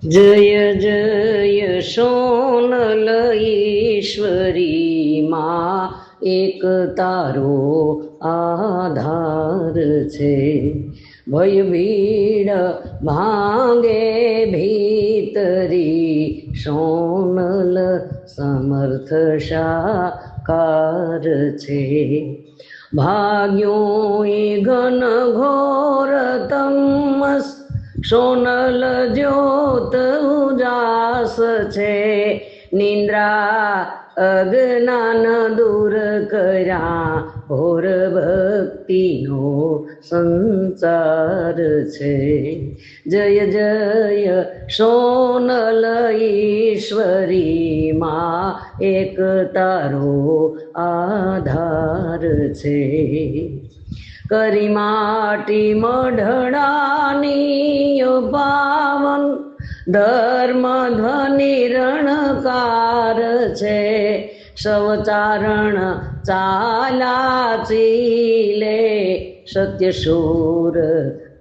जय जय सोनल ईश्वरी माँ एक तारो आधार छे। भय भीड़ भांगे भीतरी सोनल समर्थ साकार छे। भाग्यो घन घोर तमस सोनल ज्योत उजास छे। निंद्रा अज्ञान दूर कर्या घोर भक्ति नो संसार छे। जय जय सोनल ईश्वरी माँ एक तारो आधार छे। करी माटी मढड़ानी पावन धर्म ध्वनि रणकार छे। सवचारण चाला चीले सत्यशूर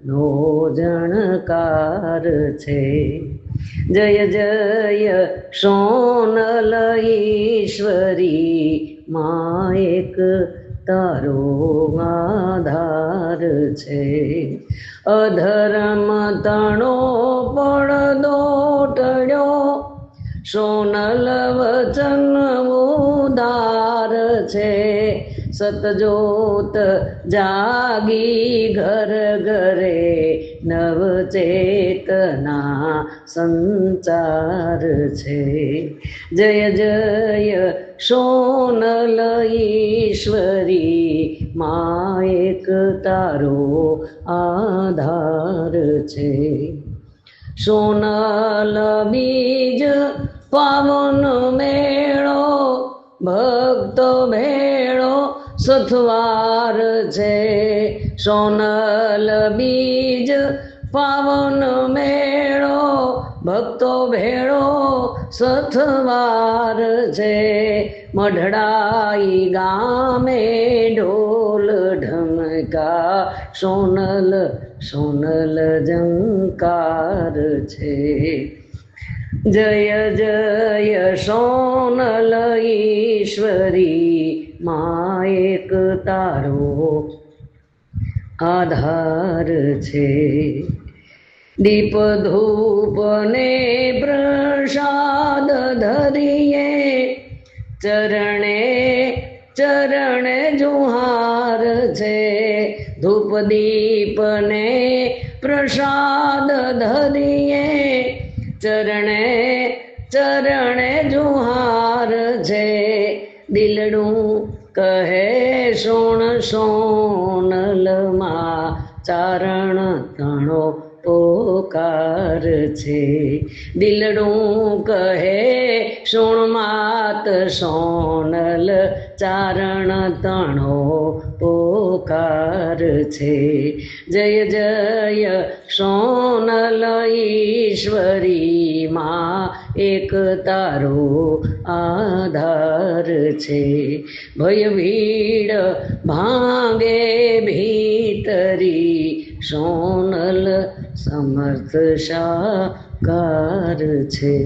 नो जणकार छे। जय जय सोनल ईश्वरी माँ एक तारो आधार छे। अधर्म तणो पड़दो टळ्यो सोनल वचन उदार छे। सतजोत जागी घर घरे नव चेतना संचार छे। जय जय सोनल ईश्वरी माँ एक तारो आधार छे। सोनल बीज पावन मेळो भक्त भेळो सथवार छे। सोनल बीज पावन मेळो भक्तो भेळो सथवार छे। मढड़ाई गामे ढोल ढमका सोनल सोनल जंकार छे। जय जय सोनल ईश्वरी माँ एक तारो आधार छे। दीप धूप ने प्रसाद धरिए चरणे चरणे जुहार छे। धूप दीप ने प्रसाद धरिए चरणे चरणे जुहार छे। दिलडू कहे सोण सोनल माँ चारण तणो पोकार छे। दिलडू कहे सोण मात सोनल चारण तणो पोकार छे। जय जय सोनल ईश्वरी माँ एक तारो आधार छे। भय भीड़ भांगे भीतरी सोनल समर्थ साकार छे।